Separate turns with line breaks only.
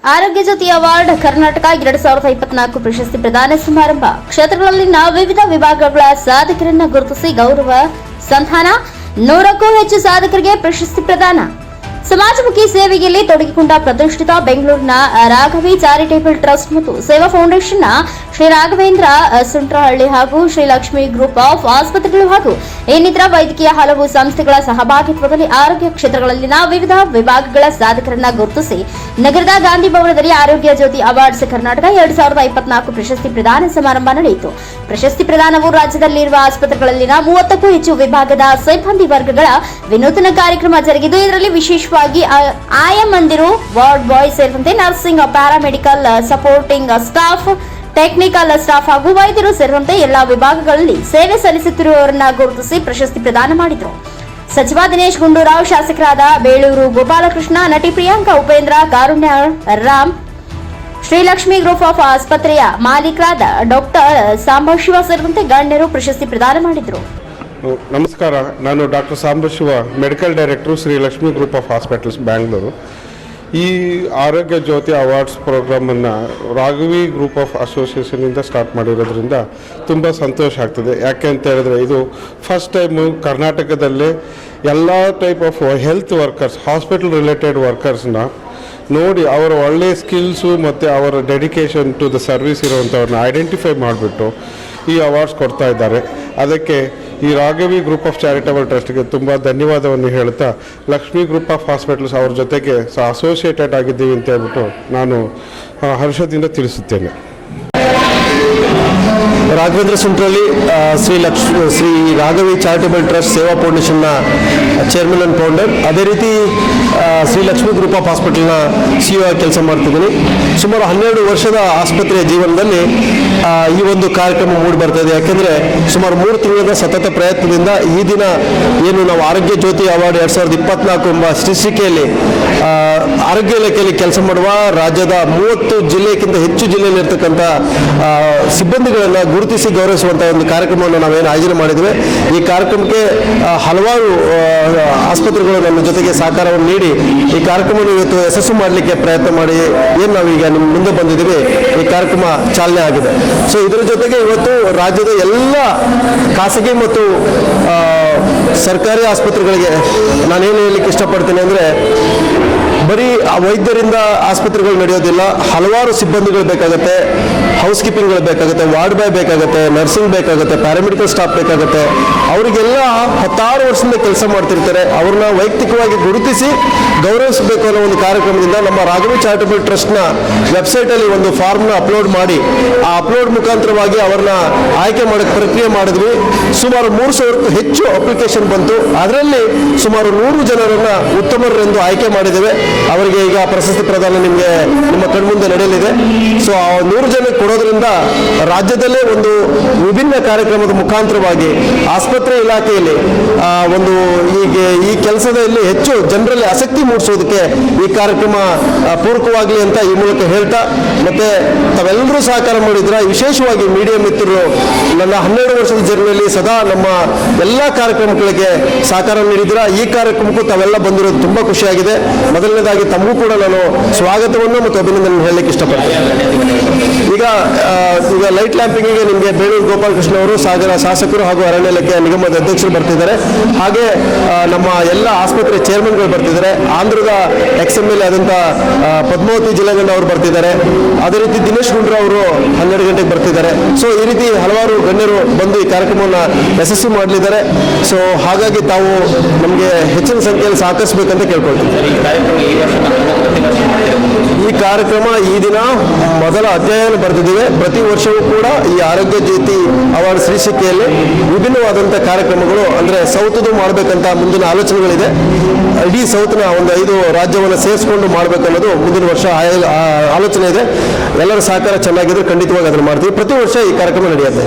ಆರೋಗ್ಯ ಜ್ಯೋತಿ ಅವಾರ್ಡ್ ಕರ್ನಾಟಕ 2024 ಪ್ರಶಸ್ತಿ ಪ್ರದಾನ ಸಮಾರಂಭ. ಕ್ಷೇತ್ರಗಳಲ್ಲಿನ ವಿವಿಧ ವಿಭಾಗಗಳ ಸಾಧಕರನ್ನು ಗುರುತಿಸಿ ಗೌರವ ಸಂಧಾನ. 100ಕ್ಕೂ ಹೆಚ್ಚು ಸಾಧಕರಿಗೆ ಪ್ರಶಸ್ತಿ ಪ್ರದಾನ. ಸಮಾಜಮುಖಿ ಸೇವೆಯಲ್ಲಿ ತೊಡಗಿಕೊಂಡ ಪ್ರತಿಷ್ಠಿತ ಬೆಂಗಳೂರಿನ ರಾಘವಿ ಚಾರಿಟೇಬಲ್ ಟ್ರಸ್ಟ್ ಮತ್ತು ಸೇವಾ ಫೌಂಡೇಶನ್ನ ಶ್ರೀ ರಾಘವೇಂದ್ರ ಸುಂಟ್ರಹಳ್ಳಿ ಹಾಗೂ ಶ್ರೀ ಲಕ್ಷ್ಮಿ ಗ್ರೂಪ್ ಆಫ್ ಆಸ್ಪತ್ರೆಗಳು ಹಾಗೂ ಇನ್ನಿತರ ವೈದ್ಯಕೀಯ ಹಲವು ಸಂಸ್ಥೆಗಳ ಸಹಭಾಗಿತ್ವದಲ್ಲಿ ಆರೋಗ್ಯ ಕ್ಷೇತ್ರಗಳಲ್ಲಿನ ವಿವಿಧ ವಿಭಾಗಗಳ ಸಾಧಕರನ್ನ ಗುರುತಿಸಿ ನಗರದ ಗಾಂಧಿ ಭವನದಲ್ಲಿ ಆರೋಗ್ಯ ಜ್ಯೋತಿ ಅವಾರ್ಡ್ಸ್ ಕರ್ನಾಟಕ 2024 ಪ್ರಶಸ್ತಿ ಪ್ರದಾನ ಸಮಾರಂಭ ನಡೆಯಿತು. ಪ್ರಶಸ್ತಿ ಪ್ರದಾನವು ರಾಜ್ಯದಲ್ಲಿರುವ ಆಸ್ಪತ್ರೆಗಳಲ್ಲಿನ 30ಕ್ಕೂ ಹೆಚ್ಚು ವಿಭಾಗದ ಸಿಬ್ಬಂದಿ ವರ್ಗಗಳ ವಿನೂತನ ಕಾರ್ಯಕ್ರಮ ಜರುಗಿದ್ದು, ಇದರಲ್ಲಿ ವಿಶೇಷವಾಗಿ ಆಯಮ್ಮಂದಿರು, ವಾರ್ಡ್ ಬಾಯ್ ಸೇರಿದಂತೆ nursing, paramedical, supporting staff, technical staff ಹಾಗೂ ವೈದ್ಯರು ಸೇರಿದಂತೆ ಎಲ್ಲಾ ವಿಭಾಗಗಳಲ್ಲಿ ಸೇವೆ ಸಲ್ಲಿಸುತ್ತಿರುವವರನ್ನ ಗುರುತಿಸಿ ಪ್ರಶಸ್ತಿ ಪ್ರದಾನ ಮಾಡಿದರು. ಸಚಿವ ದಿನೇಶ್ ಗುಂಡೂರಾವ್, ಶಾಸಕರಾದ ಬೇಳೂರು ಗೋಪಾಲಕೃಷ್ಣ, ನಟಿ ಪ್ರಿಯಾಂಕಾ ಉಪೇಂದ್ರ, ಕಾರುಣ್ಯ ರಾಮ್, ಶ್ರೀಲಕ್ಷ್ಮಿ ಗ್ರೂಪ್ ಆಫ್ ಆಸ್ಪತ್ರೆಯ ಮಾಲೀಕರಾದ ಡಾಕ್ಟರ್ ಸಾಂಬಶಿವ ಸೇರಿದಂತೆ ಗಣ್ಯರು ಪ್ರಶಸ್ತಿ ಪ್ರದಾನ ಮಾಡಿದರು.
ನಮಸ್ಕಾರ, ನಾನು doctor Sambashiva, medical director Shrilakshmi group of hospitals Bangalore. ಈ ಆರೋಗ್ಯ ಜ್ಯೋತಿ ಅವಾರ್ಡ್ಸ್ ಪ್ರೋಗ್ರಾಮನ್ನು ರಾಘವಿ ಗ್ರೂಪ್ ಆಫ್ ಅಸೋಸಿಯೇಷನಿಂದ ಸ್ಟಾರ್ಟ್ ಮಾಡಿರೋದ್ರಿಂದ ತುಂಬ ಸಂತೋಷ ಆಗ್ತದೆ. ಯಾಕೆ ಅಂತ ಹೇಳಿದ್ರೆ ಇದು ಫಸ್ಟ್ ಟೈಮು ಕರ್ನಾಟಕದಲ್ಲೇ ಎಲ್ಲ type of health workers, hospital related ವರ್ಕರ್ಸ್ನ ನೋಡಿ ಅವರ ಒಳ್ಳೆಯ ಸ್ಕಿಲ್ಸು ಮತ್ತು ಅವರ ಡೆಡಿಕೇಶನ್ ಟು ದ ಸರ್ವಿಸ್ ಇರುವಂಥವ್ರನ್ನ ಐಡೆಂಟಿಫೈ ಮಾಡಿಬಿಟ್ಟು ಈ ಅವಾರ್ಡ್ಸ್ ಕೊಡ್ತಾ ಇದ್ದಾರೆ. ಅದಕ್ಕೆ ಈ ರಾಘವಿ ಗ್ರೂಪ್ ಆಫ್ ಚಾರಿಟಬಲ್ ಟ್ರಸ್ಟ್ಗೆ ತುಂಬ ಧನ್ಯವಾದವನ್ನು ಹೇಳ್ತಾ, ಲಕ್ಷ್ಮಿ ಗ್ರೂಪ್ ಆಫ್ ಹಾಸ್ಪಿಟಲ್ಸ್ ಅವ್ರ ಜೊತೆಗೆ ಅಸೋಸಿಯೇಟೆಡ್ ಆಗಿದ್ದೀವಿ ಅಂತ ಹೇಳ್ಬಿಟ್ಟು ನಾನು ಹರ್ಷದಿಂದ ತಿಳಿಸುತ್ತೇನೆ.
ರಾಘವೇಂದ್ರ ಸುಂಟ್ರಹಳ್ಳಿ, ಶ್ರೀ ರಾಘವಿ ಚಾರಿಟಬಲ್ ಟ್ರಸ್ಟ್ ಸೇವಾ ಫೌಂಡೇಶನ್ನ ಚೇರ್ಮನ್ ಆ್ಯಂಡ್ ಫೌಂಡರ್. ಅದೇ ರೀತಿ ಶ್ರೀ ಲಕ್ಷ್ಮಿ ಗ್ರೂಪ್ ಆಫ್ ಹಾಸ್ಪಿಟಲ್ನ CEO ಆಗಿ ಕೆಲಸ ಮಾಡ್ತಿದ್ದೀನಿ. ಸುಮಾರು 12 ವರ್ಷದ ಆಸ್ಪತ್ರೆಯ ಜೀವನದಲ್ಲಿ ಈ ಒಂದು ಕಾರ್ಯಕ್ರಮ ಮೂಡಿ ಬರ್ತದೆ. ಯಾಕೆಂದರೆ ಸುಮಾರು 3 ತಿಂಗಳ ಸತತ ಪ್ರಯತ್ನದಿಂದ ಈ ದಿನ ಏನು ನಾವು ಆರೋಗ್ಯ ಜ್ಯೋತಿ ಅವಾರ್ಡ್ 2024 ಎಂಬ ಶೀರ್ಷಿಕೆಯಲ್ಲಿ ಆರೋಗ್ಯ ಇಲಾಖೆಯಲ್ಲಿ ಕೆಲಸ ಮಾಡುವ ರಾಜ್ಯದ 30 ಜಿಲ್ಲೆಗಿಂತ ಹೆಚ್ಚು ಜಿಲ್ಲೆಯಲ್ಲಿರ್ತಕ್ಕಂಥ ಸಿಬ್ಬಂದಿಗಳನ್ನು ಗುರುತಿಸಿ ಗೌರವಿಸುವಂಥ ಒಂದು ಕಾರ್ಯಕ್ರಮವನ್ನು ನಾವೇನು ಆಯೋಜನೆ ಮಾಡಿದ್ದೇವೆ. ಈ ಕಾರ್ಯಕ್ರಮಕ್ಕೆ ಹಲವಾರು ಆಸ್ಪತ್ರೆಗಳು ನಮ್ಮ ಜೊತೆಗೆ ಸಹಕಾರವನ್ನು ನೀಡಿ ಈ ಕಾರ್ಯಕ್ರಮವನ್ನು ಇವತ್ತು ಯಶಸ್ಸು ಮಾಡಲಿಕ್ಕೆ ಪ್ರಯತ್ನ ಮಾಡಿ ಏನು ನಾವೀಗ ನಿಮ್ಮ ಮುಂದೆ ಬಂದಿದ್ದೀವಿ, ಈ ಕಾರ್ಯಕ್ರಮ ಚಾಲನೆ ಆಗಿದೆ. ಸೊ ಇದರ ಜೊತೆಗೆ ಇವತ್ತು ರಾಜ್ಯದ ಎಲ್ಲ ಖಾಸಗಿ ಮತ್ತು ಸರ್ಕಾರಿ ಆಸ್ಪತ್ರೆಗಳಿಗೆ ನಾನೇನು ಹೇಳಲಿಕ್ಕೆ ಇಷ್ಟಪಡ್ತೀನಿ ಅಂದರೆ, ಬರೀ ವೈದ್ಯರಿಂದ ಆಸ್ಪತ್ರೆಗಳು ನಡೆಯೋದಿಲ್ಲ. ಹಲವಾರು ಸಿಬ್ಬಂದಿಗಳು ಬೇಕಾಗುತ್ತೆ, ಹೌಸ್ ಕೀಪಿಂಗ್ಗಳು ಬೇಕಾಗುತ್ತೆ, ವಾರ್ಡ್ ಬಾಯ್ ಬೇಕಾಗುತ್ತೆ, ನರ್ಸಿಂಗ್ ಬೇಕಾಗುತ್ತೆ, ಪ್ಯಾರಾಮೆಡಿಕಲ್ ಸ್ಟಾಫ್ ಬೇಕಾಗುತ್ತೆ. ಅವರಿಗೆಲ್ಲ 16 ವರ್ಷದಿಂದ ಕೆಲಸ ಮಾಡ್ತಿರ್ತಾರೆ. ಅವ್ರನ್ನ ವೈಯಕ್ತಿಕವಾಗಿ ಗುರುತಿಸಿ ಗೌರವಿಸಬೇಕು ಅನ್ನೋ ಒಂದು ಕಾರ್ಯಕ್ರಮದಿಂದ ನಮ್ಮ ರಾಘವಿ ಚಾರಿಟಬಲ್ ಟ್ರಸ್ಟ್ನ ವೆಬ್ಸೈಟಲ್ಲಿ ಒಂದು ಫಾರ್ಮ್ನ ಅಪ್ಲೋಡ್ ಮಾಡಿ, ಆ ಅಪ್ಲೋಡ್ ಮುಖಾಂತರವಾಗಿ ಅವ್ರನ್ನ ಆಯ್ಕೆ ಮಾಡೋಕ್ಕೆ ಪ್ರಕ್ರಿಯೆ ಮಾಡಿದ್ವಿ. ಸುಮಾರು 3,000ಕ್ಕೂ ಹೆಚ್ಚು ಅಪ್ಲಿಕೇಶನ್ ಬಂತು. ಅದರಲ್ಲಿ ಸುಮಾರು 100 ಜನರನ್ನು ಉತ್ತಮರೆಂದು ಆಯ್ಕೆ ಮಾಡಿದ್ದೇವೆ. ಅವರಿಗೆ ಈಗ ಪ್ರಶಸ್ತಿ ಪ್ರದಾನ ನಿಮ್ಮ ಕಣ್ಮುಂದೆ ನಡೆಯಲಿದೆ. ಸೊ ಆ 100 ಜನಕ್ಕೆ ಕೊಡೋದ್ರಿಂದ ರಾಜ್ಯದಲ್ಲೇ ಒಂದು ವಿಭಿನ್ನ ಕಾರ್ಯಕ್ರಮದ ಮುಖಾಂತರವಾಗಿ ಆಸ್ಪತ್ರೆ ಇಲಾಖೆಯಲ್ಲಿ ಒಂದು ಈ ಕೆಲಸದಲ್ಲಿ ಹೆಚ್ಚು ಜನರಲ್ಲಿ ಆಸಕ್ತಿ ಮೂಡಿಸೋದಕ್ಕೆ ಈ ಕಾರ್ಯಕ್ರಮ ಪೂರಕವಾಗಲಿ ಅಂತ ಈ ಮೂಲಕ ಹೇಳ್ತಾ, ಮತ್ತೆ ತಾವೆಲ್ಲರೂ ಸಹಕಾರ ಮಾಡಿದ್ರ, ವಿಶೇಷವಾಗಿ ಮೀಡಿಯಾ ಮಿತ್ರರು ನನ್ನ 12 ವರ್ಷದ ಜರ್ನಿಯಲ್ಲಿ ಸದಾ ನಮ್ಮ ಎಲ್ಲ ಕಾರ್ಯಕ್ರಮಗಳಿಗೆ ಸಹಕಾರ ನೀಡಿದ್ರ. ಈ ಕಾರ್ಯಕ್ರಮಕ್ಕೂ ತಾವೆಲ್ಲ ಬಂದಿರೋದು ತುಂಬ ಖುಷಿಯಾಗಿದೆ. ಮೊದಲನೇದಾಗಿ ತಮಗೂ ಕೂಡ ನಾನು ಸ್ವಾಗತವನ್ನು ಮತ್ತು ಅಭಿನಂದನೆ ಹೇಳಲಿಕ್ಕೆ ಇಷ್ಟಪಡ್ತೇನೆ. ಈಗ ಲೈಟ್ ಲ್ಯಾಂಪಿಂಗಿಗೆ ನಿಮಗೆ ಬೇಳೂರು ಗೋಪಾಲಕೃಷ್ಣ ಅವರು, ಶಾಸಕರು ಹಾಗೂ ಅರಣ್ಯ ಇಲಾಖೆ ನಿಗಮದ ಅಧ್ಯಕ್ಷರು ಬರ್ತಿದ್ದಾರೆ. ಹಾಗೆ ನಮ್ಮ ಎಲ್ಲ ಆಸ್ಪತ್ರೆ ಚೇರ್ಮನ್ಗಳು ಬರ್ತಿದ್ದಾರೆ. ಆಂಧ್ರದ XMLA ಆದಂಥ ಪದ್ಮಾವತಿ ಜಿಲ್ಲೆಗಣ್ಣ ಅವರು ಬರ್ತಿದ್ದಾರೆ. ಅದೇ ರೀತಿ ದಿನೇಶ್ ಗುಂಡೂರಾವ್ ಅವರು 12 ಗಂಟೆಗೆ ಬರ್ತಿದ್ದಾರೆ. ಸೊ ಈ ರೀತಿ ಹಲವಾರು ಗಣ್ಯರು ಬಂದು ಈ ಕಾರ್ಯಕ್ರಮವನ್ನು ಯಶಸ್ವಿ ಮಾಡಲಿದ್ದಾರೆ. ಸೊ ಹಾಗಾಗಿ ತಾವು ನಮಗೆ ಹೆಚ್ಚಿನ ಸಂಖ್ಯೆಯಲ್ಲಿ ಸಹಕರಿಸಬೇಕಂತ ಕೇಳ್ಕೊಳ್ತೀನಿ. ಈ ಕಾರ್ಯಕ್ರಮ ಈ ದಿನ ಮೊದಲ ಅಧ್ಯಾಯವನ್ನು ಬರೆದಿದ್ದೇವೆ. ಪ್ರತಿ ವರ್ಷವೂ ಕೂಡ ಈ ಆರೋಗ್ಯ ಜ್ಯೋತಿ ಅವಾರ್ಡ್ ಶೀರ್ಷಿಕೆಯಲ್ಲಿ ವಿಭಿನ್ನವಾದಂಥ ಕಾರ್ಯಕ್ರಮಗಳು, ಅಂದರೆ ಸೌತ್ದು ಮಾಡಬೇಕಂತ ಮುಂದಿನ ಆಲೋಚನೆಗಳಿದೆ. ಇಡೀ ಸೌತ್ನ ಒಂದು 5 ರಾಜ್ಯವನ್ನು ಸೇರಿಸ್ಕೊಂಡು ಮಾಡಬೇಕನ್ನೋದು ಮುಂದಿನ ವರ್ಷ ಆಲೋಚನೆ ಇದೆ. ಎಲ್ಲರ ಸಹಕಾರ ಚೆನ್ನಾಗಿದ್ರೆ ಖಂಡಿತವಾಗಿ ಅದನ್ನು ಮಾಡ್ತೀವಿ. ಪ್ರತಿ ವರ್ಷ ಈ ಕಾರ್ಯಕ್ರಮ ನಡೆಯುತ್ತೆ.